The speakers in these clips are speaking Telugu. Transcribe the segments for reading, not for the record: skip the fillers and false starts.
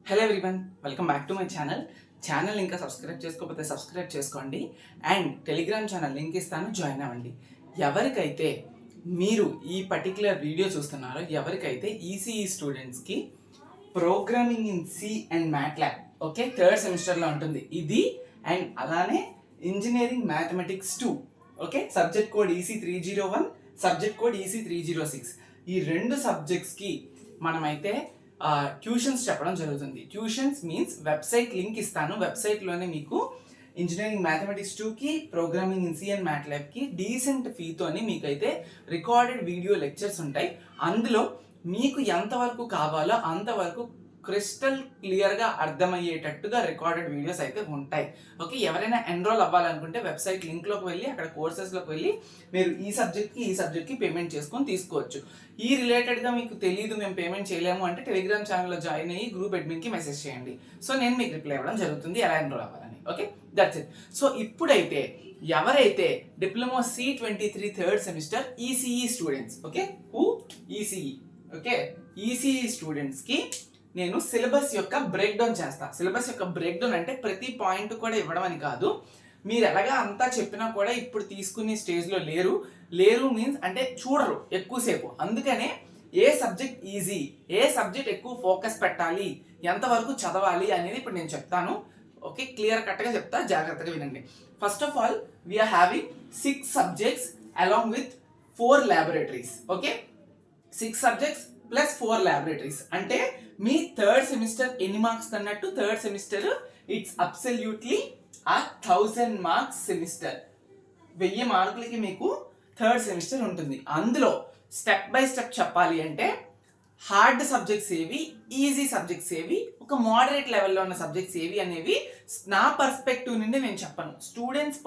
Hello everyone, welcome back to my channel ఇంకా సబ్స్క్రైబ్ చేసుకోకపోతే సబ్స్క్రైబ్ చేసుకోండి. అండ్ టెలిగ్రామ్ ఛానల్ లింక్ ఇస్తాను, జాయిన్ అవ్వండి. ఎవరికైతే మీరు ఈ పర్టికులర్ వీడియో చూస్తున్నారో, ఎవరికైతే ఈసీఈ స్టూడెంట్స్కి programming in C and MATLAB okay third సెమిస్టర్లో ఉంటుంది ఇది. అండ్ అలానే engineering mathematics 2 okay subject code EC301, subject code EC306. ఈ రెండు సబ్జెక్ట్స్కి మనమైతే ట్యూషన్స్ చెప్పడం జరుగుతుంది. ట్యూషన్స్ మీన్స్ వెబ్సైట్ లింక్ ఇస్తాను. వెబ్సైట్లోనే మీకు ఇంజనీరింగ్ మ్యాథమెటిక్స్ 2కి ప్రోగ్రామింగ్ ఇన్ సి అండ్ మ్యాట్లాబ్కి డీసెంట్ ఫీతోని మీకైతే రికార్డెడ్ వీడియో లెక్చర్స్ ఉంటాయి. అందులో మీకు ఎంతవరకు కావాలో అంతవరకు క్రిస్టల్ క్లియర్గా అర్థమయ్యేటట్టుగా రికార్డెడ్ వీడియోస్ అయితే ఉంటాయి. ఓకే, ఎవరైనా ఎన్రోల్ అవ్వాలనుకుంటే వెబ్సైట్ లింక్లోకి వెళ్ళి అక్కడ కోర్సెస్లోకి వెళ్ళి మీరు ఈ సబ్జెక్ట్కి పేమెంట్ చేసుకొని తీసుకోవచ్చు. ఈ రిలేటెడ్గా మీకు తెలియదు, మేము పేమెంట్ చేయలేము అంటే టెలిగ్రామ్ ఛానల్లో జాయిన్ అయ్యి గ్రూప్ అడ్మిన్కి మెసేజ్ చేయండి. సో నేను మీకు రిప్లై ఇవ్వడం జరుగుతుంది ఎలా ఎన్రోల్ అవ్వాలని. Okay, that's it. సో ఇప్పుడైతే ఎవరైతే diploma C23 third semester ECE students okay ECE okay ECE స్టూడెంట్స్కి నేను సిలబస్ యొక్క బ్రేక్ డౌన్ చేస్తా. సిలబస్ యొక్క బ్రేక్ డౌన్ అంటే ప్రతి పాయింట్ కూడా ఇవ్వడం అని కాదు. మీరు ఎలాగా అంతా చెప్పినా కూడా ఇప్పుడు తీసుకునే స్టేజ్లో లేరు మీన్స్ అంటే చూడరు ఎక్కువసేపు. అందుకనే ఏ సబ్జెక్ట్ ఈజీ, ఏ సబ్జెక్ట్ ఎక్కువ ఫోకస్ పెట్టాలి, ఎంతవరకు చదవాలి అనేది ఇప్పుడు నేను చెప్తాను. ఓకే, క్లియర్ కట్గా చెప్తా, జాగ్రత్తగా వినండి. First of all we're having 6 subjects along with 4 laboratories. Okay, 6 subjects plus 4 laboratories అంటే మీ థర్డ్ సెమిస్టర్ ఎన్ని మార్క్స్ అన్నట్టు third semester it's absolutely 1000 marks semester. 1000 మార్కులకి మీకు థర్డ్ సెమిస్టర్ ఉంటుంది. అందులో స్టెప్ బై స్టెప్ చెప్పాలి అంటే హార్డ్ సబ్జెక్ట్స్ ఏవి, ఈజీ సబ్జెక్ట్స్ ఏవి, ఒక మోడరేట్ లెవెల్లో ఉన్న సబ్జెక్ట్స్ ఏవి అనేవి నా పర్స్పెక్టివ్ నుండి నేను చెప్పను, స్టూడెంట్స్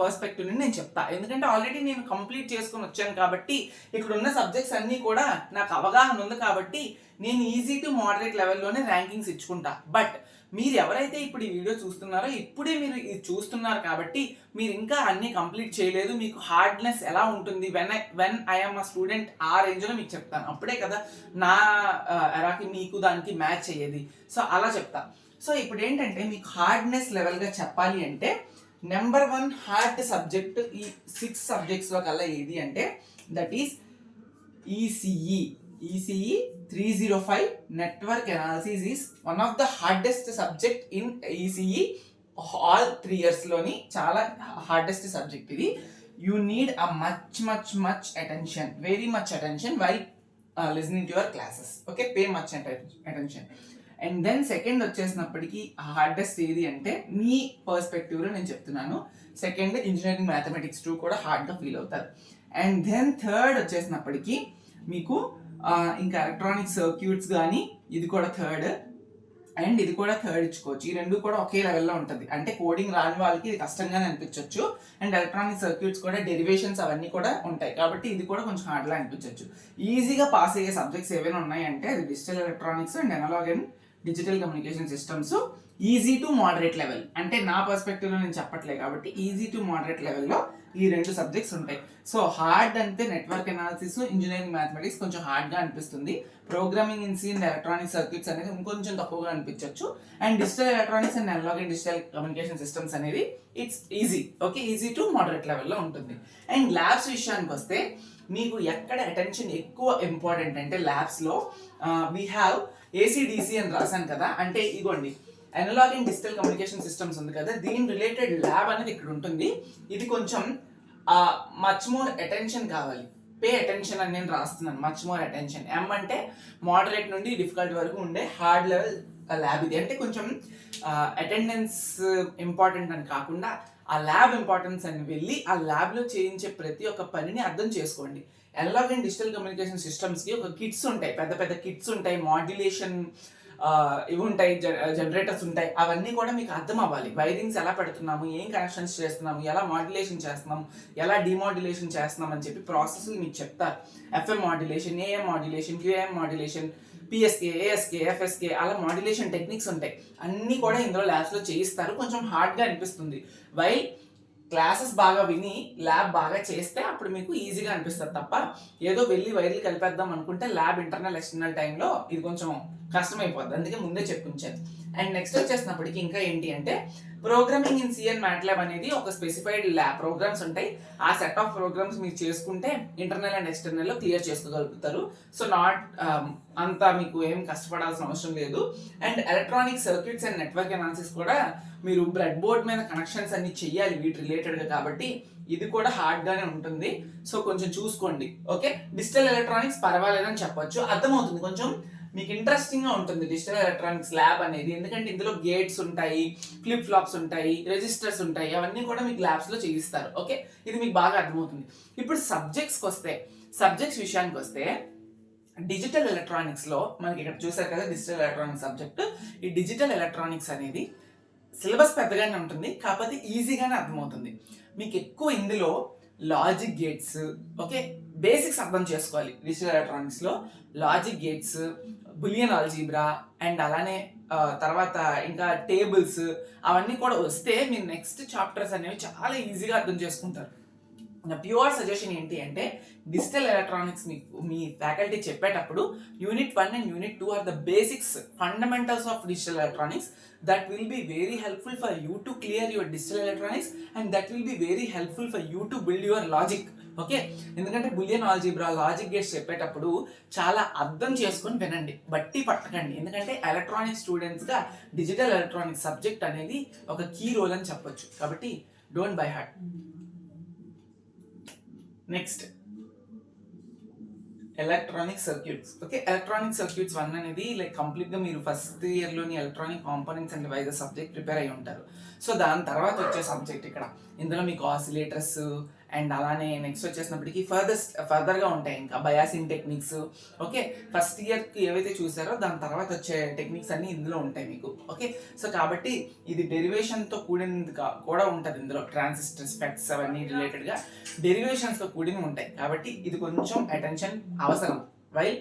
పర్స్పెక్టివ్ నుండి నేను చెప్తా. ఎందుకంటే ఆల్రెడీ నేను కంప్లీట్ చేసుకొని వచ్చాను కాబట్టి ఇక్కడ ఉన్న సబ్జెక్ట్స్ అన్నీ కూడా నాకు అవగాహన ఉంది కాబట్టి నేను ఈజీ టు మోడరేట్ లెవెల్లోనే ర్యాంకింగ్స్ ఇచ్చుకుంటా. బట్ మీరు ఎవరైతే ఇప్పుడు ఈ వీడియో చూస్తున్నారో ఇప్పుడే మీరు ఇది చూస్తున్నారు కాబట్టి మీరు ఇంకా అన్నీ కంప్లీట్ చేయలేదు. మీకు హార్డ్నెస్ ఎలా ఉంటుంది వెన్ ఐఎమ్ అ స్టూడెంట్ ఆ రేంజ్లో మీకు చెప్తాను. అప్పుడే కదా నా ఎరాకి మీకు దానికి మ్యాచ్ అయ్యేది. సో అలా చెప్తా. సో ఇప్పుడు ఏంటంటే మీకు హార్డ్నెస్ లెవెల్గా చెప్పాలి అంటే నెంబర్ 1 హార్డ్ సబ్జెక్ట్ ఈ 6 సబ్జెక్ట్స్లో కల్లా ఏది అంటే that is ECE 305 network analysis is one of the hardest subject in ECE all 3 years లోని చాలా హార్డెస్ట్ సబ్జెక్ట్ ఇది. You need a much attention, very much attention while listening to your classes. Okay, pay much attention. And then second వచ్చేసినప్పటికీ హార్డెస్ట్ ఏది అంటే మీ పర్స్పెక్టివ్లో నేను చెప్తున్నాను. సెకండ్ ఇంజనీరింగ్ మ్యాథమెటిక్స్ 2 కూడా హార్డ్గా ఫీల్ అవుతారు. అండ్ దెన్ థర్డ్ వచ్చేసినప్పటికీ మీకు ఇంకా ఎలక్ట్రానిక్ సర్క్యూట్స్ కానీ ఇది కూడా థర్డ్ అండ్ ఇది కూడా థర్డ్ ఇచ్చుకోవచ్చు. ఈ రెండు కూడా ఒకే లెవెల్లో ఉంటుంది. అంటే కోడింగ్ రాని వాళ్ళకి ఇది కష్టంగానే అనిపించవచ్చు. అండ్ ఎలక్ట్రానిక్ సర్క్యూట్స్ కూడా డెరివేషన్స్ అవన్నీ కూడా ఉంటాయి కాబట్టి ఇది కూడా కొంచెం హార్డ్లా అనిపించవచ్చు. ఈజీగా పాస్ అయ్యే సబ్జెక్ట్స్ ఏవైనా ఉన్నాయంటే అది digital electronics and analogue and digital communication systems. Easy to moderate level అంటే నా పర్స్పెక్టివ్లో నేను చెప్పట్లేదు కాబట్టి ఈజీ టు మోడరేట్ లెవెల్లో ఈ 2 సబ్జెక్ట్స్ ఉంటాయి. సో హార్డ్ అంటే నెట్వర్క్ అనాలిసిస్, ఇంజనీరింగ్ మ్యాథమెటిక్స్ కొంచెం హార్డ్గా అనిపిస్తుంది. Programming in C and electronic circuits అనేది ఇంకొంచెం తక్కువగా అనిపించవచ్చు. And digital electronics and analogue and digital communication systems అనేది it's easy. Okay, easy to moderate లెవెల్లో ఉంటుంది. అండ్ ల్యాబ్స్ విషయానికి వస్తే మీకు ఎక్కడ అటెన్షన్ ఎక్కువ ఇంపార్టెంట్ అంటే ల్యాబ్స్లో వీ హ్యావ్ ACDC అని రాశాను కదా, అంటే ఇగోండి analogue and digital communication systems ఉంది కదా, దీని రిలేటెడ్ ల్యాబ్ అనేది ఇక్కడ ఉంటుంది. ఇది కొంచెం మచ్ మోర్ అటెన్షన్ కావాలి, పే అటెన్షన్ అని నేను రాస్తున్నాను. Much more attention. M అంటే మోడరేట్ నుండి డిఫికల్ట్ వరకు ఉండే హార్డ్ లెవెల్ ల్యాబ్ ఇది. అంటే కొంచెం అటెండెన్స్ ఇంపార్టెంట్ అని కాకుండా ఆ ల్యాబ్ ఇంపార్టెన్స్ అని వెళ్ళి ఆ ల్యాబ్లో చేయించే ప్రతి ఒక్క పనిని అర్థం చేసుకోండి. అనలాగ్ అండ్ డిజిటల్ కమ్యూనికేషన్ సిస్టమ్స్కి ఒక కిట్స్ ఉంటాయి, పెద్ద కిట్స్ ఉంటాయి, మాడ్యులేషన్ ఇవి ఉంటాయి, జనరేటర్స్ ఉంటాయి. అవన్నీ కూడా మీకు అర్థం అవ్వాలి. వైరింగ్స్ ఎలా పెడుతున్నాము, ఏం కనెక్షన్స్ చేస్తున్నాము, ఎలా మాడ్యులేషన్ చేస్తున్నాము, ఎలా డిమాడ్యులేషన్ చేస్తున్నాం అని చెప్పి ప్రాసెస్లు మీకు చెప్తారు. FM modulation, AM modulation, QAM modulation, PSK, ASK, FSK అలా మాడ్యులేషన్ టెక్నిక్స్ ఉంటాయి. అన్నీ కూడా ఇందులో ల్యాబ్స్లో చేయిస్తారు. కొంచెం హార్డ్గా అనిపిస్తుంది. క్లాసెస్ బాగా విని ల్యాబ్ బాగా చేస్తే అప్పుడు మీకు ఈజీగా అనిపిస్తుంది తప్ప ఏదో వెళ్ళి వైర్లు కలిపేద్దాం అనుకుంటే ల్యాబ్ ఇంటర్నల్ ఎక్స్టర్నల్ టైంలో ఇది కొంచెం కష్టమైపోద్ది. అందుకే ముందే చెప్పించాను. అండ్ నెక్స్ట్ వచ్చేసినప్పటికీ ఇంకా ఏంటి అంటే ప్రోగ్రామింగ్ ఇన్ సిఎన్ మ్యాట్లాబ్ అనేది ఒక స్పెసిఫైడ్ ల్యాబ్ ప్రోగ్రామ్స్ ఉంటాయి. ఆ సెట్ ఆఫ్ ప్రోగ్రామ్స్ మీరు చేసుకుంటే ఇంటర్నల్ అండ్ ఎక్స్టర్నల్ లో క్లియర్ చేసుకోగలుగుతారు. సో నాట్ అంతా మీకు ఏం కష్టపడాల్సిన అవసరం లేదు. And electronic circuits and network analysis కూడా మీరు బ్రెడ్ బోర్డ్ మీద కనెక్షన్స్ అన్ని చెయ్యాలి వీటి రిలేటెడ్ గా, కాబట్టి ఇది కూడా హార్డ్ గానే ఉంటుంది. సో కొంచెం చూసుకోండి. ఓకే, డిజిటల్ ఎలక్ట్రానిక్స్ పర్వాలేదని చెప్పొచ్చు, అర్థమవుతుంది, కొంచెం మీకు ఇంట్రెస్టింగ్ గా ఉంటుంది డిజిటల్ ఎలక్ట్రానిక్స్ ల్యాబ్ అనేది. ఎందుకంటే ఇందులో గేట్స్ ఉంటాయి, ఫ్లిప్ ఫ్లాప్స్ ఉంటాయి, రెజిస్టర్స్ ఉంటాయి, అవన్నీ కూడా మీకు ల్యాబ్స్ లో చేయిస్తారు. ఓకే, ఇది మీకు బాగా అర్థమవుతుంది. ఇప్పుడు సబ్జెక్ట్స్ విషయానికి వస్తే డిజిటల్ ఎలక్ట్రానిక్స్ లో మనకి ఇక్కడ చూసారు కదా డిజిటల్ ఎలక్ట్రానిక్స్ సబ్జెక్ట్. ఈ డిజిటల్ ఎలక్ట్రానిక్స్ అనేది సిలబస్ పెద్దగానే ఉంటుంది, కాకపోతే ఈజీగానే అర్థమవుతుంది మీకు. ఎక్కువ ఇందులో లాజిక్ గేట్స్, ఓకే, బేసిక్స్ అర్థం చేసుకోవాలి. డిజిటల్ ఎలక్ట్రానిక్స్ లో logic gates, Boolean algebra and అలానే తర్వాత ఇంకా టేబుల్స్, అవన్నీ కూడా వస్తే మీరు నెక్స్ట్ చాప్టర్స్ అనేవి చాలా ఈజీగా అర్థం చేసుకుంటారు. నా ప్యూర్ సజెషన్ ఏంటి అంటే డిజిటల్ ఎలక్ట్రానిక్స్ మీకు మీ ఫ్యాకల్టీ చెప్పేటప్పుడు unit 1 and unit 2 are the basics fundamentals of digital electronics. That will be very helpful for you to clear your digital electronics and that will be very helpful for you to build your logic. Okay, ఎందుకంటే బులియన్ ఆల్జీబ్రా, లాజిక్ గేట్స్ చెప్పేటప్పుడు చాలా అర్థం చేసుకొని వినండి, బట్టి పట్టకండి. ఎందుకంటే ఎలక్ట్రానిక్స్ స్టూడెంట్స్ గా డిజిటల్ ఎలక్ట్రానిక్స్ సబ్జెక్ట్ అనేది ఒక కీ రోల్ అని చెప్పొచ్చు, కాబట్టి don't by heart. Next electronic circuits. Okay, electronic circuits 1 అనేది లైక్ కంప్లీట్ గా మీరు ఫస్ట్ ఇయర్ లోని electronic components and devices subject prepare అయి ఉంటారు. సో దాని తర్వాత వచ్చే సబ్జెక్ట్ ఇక్కడ ఇందులో మీకు ఆసిలేటర్స్ అండ్ అలానే నెక్స్ట్ వచ్చేసినప్పటికీ ఫర్దర్ గా ఉంటాయి ఇంకా biasing techniques. Okay, first year కి ఏవైతే చూసారో దాని తర్వాత వచ్చే టెక్నిక్స్ అన్ని ఇందులో ఉంటాయి మీకు. ఓకే, సో కాబట్టి ఇది డెరివేషన్ తో కూడినది కూడా ఉంటుంది ఇందులో. ట్రాన్సిస్టర్స్, ఫెక్ట్స్ అవన్నీ రిలేటెడ్ గా డెరివేషన్స్ తో కూడిన ఉంటాయి, కాబట్టి ఇది కొంచెం అటెన్షన్ అవసరం while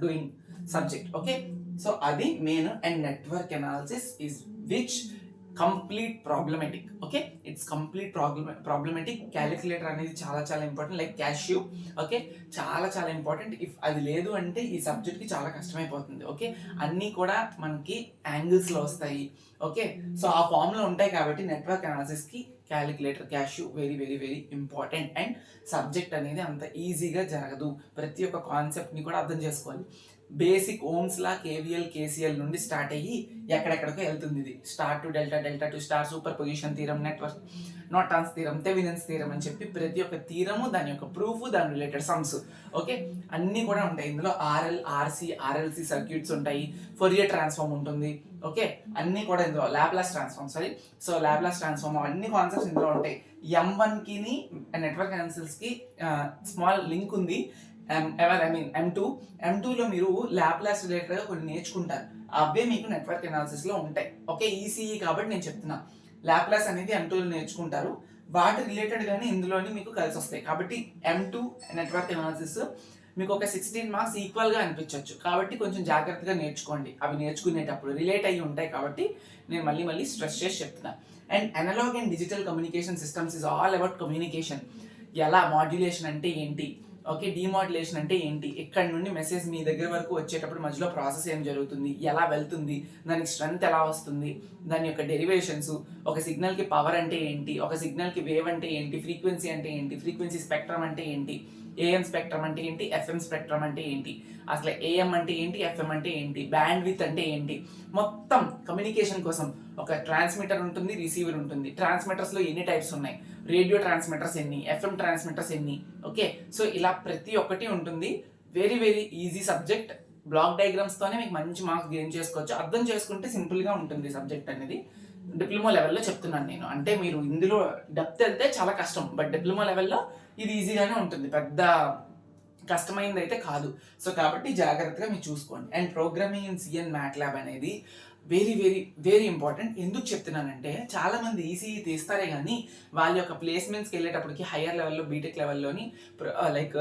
doing subject. Okay, so అది main. And network analysis is which complete problematic. Okay, it's complete problematic. Calculator అనేది చాలా చాలా ఇంపార్టెంట్, లైక్ క్యాష్యూ. ఓకే, చాలా చాలా ఇంపార్టెంట్. ఇఫ్ అది లేదు అంటే ఈ సబ్జెక్ట్ కి చాలా కష్టమైపోతుంది. ఓకే, అన్నీ కూడా మనకి యాంగిల్స్ లో వస్తాయి. ఓకే, సో ఆ ఫామ్ లో ఉంటాయి, కాబట్టి నెట్వర్క్ అనాలిసిస్ కి calculator, cashew very very very important. And subject అనేది అంత ఈజీగా జరగదు, ప్రతి ఒక్క కాన్సెప్ట్ ని కూడా అర్థం చేసుకోవాలి. Basic Ohm's law, KVL, KCL నుండి స్టార్ట్ అయ్యి ఎక్కడెక్కడికో వెళ్తుంది. ఇది star to delta, delta to star, superposition theorem, network Norton's theorem, Thevenin's theorem అని చెప్పి ప్రతి ఒక్క థీరము, దాని యొక్క ప్రూఫ్, దాని రిలేటెడ్ సమ్స్, ఓకే, అన్నీ కూడా ఉంటాయి ఇందులో. ఆర్ఎల్, ఆర్సి, ఆర్ఎల్సి సర్క్యూట్స్ ఉంటాయి, ఫోరియర్ ట్రాన్స్ఫార్మ్ ఉంటుంది. ఓకే, అన్నీ కూడా ఇందులో Laplace transform, so Laplace transform, అన్ని కాన్సెప్ట్స్ ఇందులో ఉంటాయి. M1 కి నెట్వర్క్ అనాలిసిస్ కి స్మాల్ లింక్ ఉంది. M2 లో మీరు లాప్లాస్ రిలేటెడ్ గా కొన్ని నేర్చుకుంటారు, అవే మీకు నెట్వర్క్ అనాలిసిస్ లో ఉంటాయి. ఓకే, ఈసీఈ కాబట్టి నేను చెప్తున్నా, లాప్లాస్ అనేది M2 లో నేర్చుకుంటారు, వాటి రిలేటెడ్ గానీ ఇందులోని మీకు కలిసి వస్తాయి. కాబట్టి M2 నెట్వర్క్ అనాలిసిస్ మీకు ఒక 16 మార్క్స్ ఈక్వల్ గా అనిపించవచ్చు, కాబట్టి కొంచెం జాగ్రత్తగా నేర్చుకోండి. అవి నేర్చుకునేటప్పుడు రిలేట్ అయ్యి ఉంటాయి, కాబట్టి నేను మళ్ళీ స్ట్రెస్ చేసి చెప్తున్నా. And analogue and digital communication systems is all about communication. ఎలా మాడ్యులేషన్ అంటే ఏంటి, ఓకే, డిమాడ్యులేషన్ అంటే ఏంటి, ఇక్కడ నుండి మెసేజ్ మీ దగ్గర వరకు వచ్చేటప్పుడు మధ్యలో ప్రాసెస్ ఏం జరుగుతుంది, ఎలా వెళ్తుంది, దానికి స్ట్రెంత్ ఎలా వస్తుంది, దాని యొక్క డెరివేషన్స్, ఒక సిగ్నల్ కి పవర్ అంటే ఏంటి, ఒక సిగ్నల్ కి వేవ్ అంటే ఏంటి, ఫ్రీక్వెన్సీ అంటే ఏంటి, ఫ్రీక్వెన్సీ స్పెక్ట్రమ్ అంటే ఏంటి, ఏఎం స్పెక్ట్రమ్ అంటే ఏంటి, ఎఫ్ఎం స్పెక్ట్రమ్ అంటే ఏంటి, అసలు ఏఎం అంటే ఏంటి, ఎఫ్ఎం అంటే ఏంటి, బ్యాండ్ విత్ అంటే ఏంటి, మొత్తం కమ్యూనికేషన్ కోసం ఒక ట్రాన్స్మిటర్ ఉంటుంది, రిసీవర్ ఉంటుంది. ట్రాన్స్మిటర్స్ లో ఎన్ని టైప్స్ ఉన్నాయి, రేడియో ట్రాన్స్మిటర్స్ ఎన్ని, ఎఫ్ఎం ట్రాన్స్మిటర్స్ ఎన్ని. ఓకే, సో ఇలా ప్రతి ఒక్కటి ఉంటుంది. Very very easy subject. Block diagrams తోనే మీకు మంచి మార్క్స్ గెయిన్ చేసుకోవచ్చు. అర్థం చేసుకుంటే సింపుల్ గా ఉంటుంది సబ్జెక్ట్ అనేది. డిప్లొమా లెవెల్లో చెప్తున్నాను నేను, అంటే మీరు ఇందులో డెప్త్ వెళ్తే చాలా కష్టం, బట్ డిప్లొమా లెవెల్లో ఇది ఈజీగానే ఉంటుంది, పెద్ద కష్టమైనది అయితే కాదు. సో కాబట్టి జాగ్రత్తగా మీరు చూసుకోండి. And programming in C and MATLAB అనేది వెరీ వెరీ వెరీ ఇంపార్టెంట్. ఎందుకు చెప్తున్నానంటే చాలా మంది ఈసీఈ తీస్తారే కానీ వాళ్ళ యొక్క ప్లేస్మెంట్స్కి వెళ్ళేటప్పటికి హయ్యర్ లెవెల్లో, బీటెక్ లెవెల్లోని లైక్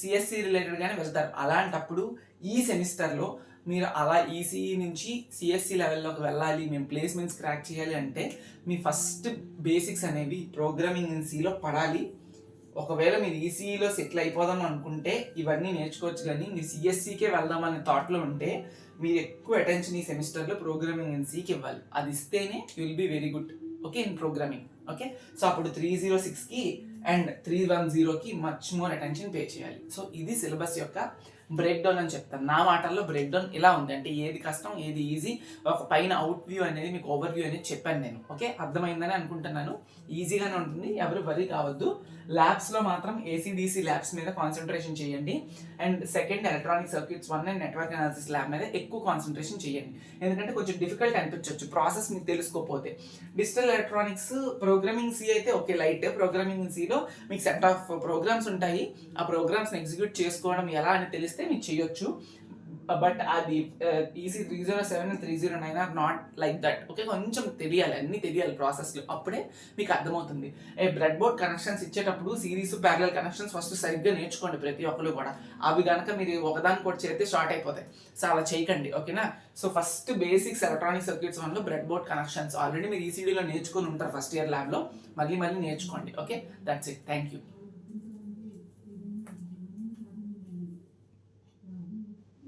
సిఎస్సి రిలేటెడ్ గానే వెళ్తారు. అలాంటప్పుడు ఈ సెమిస్టర్లో మీరు అలా ఈసీఈ నుంచి సిఎస్సి లెవెల్లోకి వెళ్ళాలి, మేము ప్లేస్మెంట్స్ క్రాక్ చేయాలి అంటే మీ ఫస్ట్ బేసిక్స్ అనేవి ప్రోగ్రామింగ్ ఇన్ సిలో పడాలి. ఒకవేళ మీరు ఈసీఈలో సెటిల్ అయిపోదాం అనుకుంటే ఇవన్నీ నేర్చుకోవచ్చు, కానీ మీరు సిఎస్సికే వెళ్దాం అనే థాట్లో ఉంటే మీరు ఎక్కువ అటెన్షన్ ఈ సెమిస్టర్లో ప్రోగ్రామింగ్ ఇన్ సికి ఇవ్వాలి. అది ఇస్తేనే you will be very good okay in programming. Okay, so అప్పుడు 306కి అండ్ 310కి మచ్ మోర్ అటెన్షన్ పే చేయాలి. సో ఇది సిలబస్ యొక్క బ్రేక్ డౌన్ అని చెప్తాను. నా మాటల్లో బ్రేక్ డౌన్ ఇలా ఉంది, అంటే ఏది కష్టం ఏది ఈజీ, ఒక పైన అవుట్ వ్యూ అనేది మీకు ఓవర్ వ్యూ అనేది చెప్పాను నేను. ఓకే, అర్థమైందని అనుకుంటున్నాను. ఈజీగానే ఉంటుంది, ఎవరు వరీ కావద్దు. ల్యాబ్స్లో మాత్రం ఏసీడీసీ ల్యాబ్స్ మీద కాన్సన్ట్రేషన్ చేయండి. And second electronic circuits 1 and network analysis lab మీద ఎక్కువ కాన్సన్ట్రేషన్ చేయండి. ఎందుకంటే కొంచెం డిఫికల్ట్ అనిపించవచ్చు ప్రాసెస్ మీకు తెలుసుకోకపోతే. డిజిటల్ ఎలక్ట్రానిక్స్ ప్రోగ్రామింగ్ సి అయితే ఓకే లైట్. ప్రోగ్రామింగ్ సిలో మీకు సెట్ ఆఫ్ ప్రోగ్రామ్స్ ఉంటాయి, ఆ ప్రోగ్రామ్స్ని ఎగ్జిక్యూట్ చేసుకోవడం ఎలా అని తెలిస్తే మీకు చేయొచ్చు. బట్ అది EC 307 and 309 are not like that. Okay, కొంచెం తెలియాలి, అన్ని తెలియాలి ప్రాసెస్లో, అప్పుడే మీకు అర్థమవుతుంది. బ్రెడ్ బోర్డ్ కనెక్షన్స్ ఇచ్చేటప్పుడు సిరీస్ ప్యారలల్ కనెక్షన్స్ ఫస్ట్ సరిగ్గా నేర్చుకోండి ప్రతి ఒక్కరు కూడా. అవి కనుక మీరు ఒకదానికి కూడా చేస్తే షార్ట్ అయిపోతాయి. సో అలా చేయకండి, ఓకేనా. So first basics electronic circuits 1లో బ్రెడ్ బోర్డ్ కనెక్షన్స్ ఆల్రెడీ మీరు ఈసీడీలో నేర్చుకొని ఉంటారు ఫస్ట్ ఇయర్ ల్యాబ్లో, మళ్ళీ నేర్చుకోండి. Okay, that's it, thank you.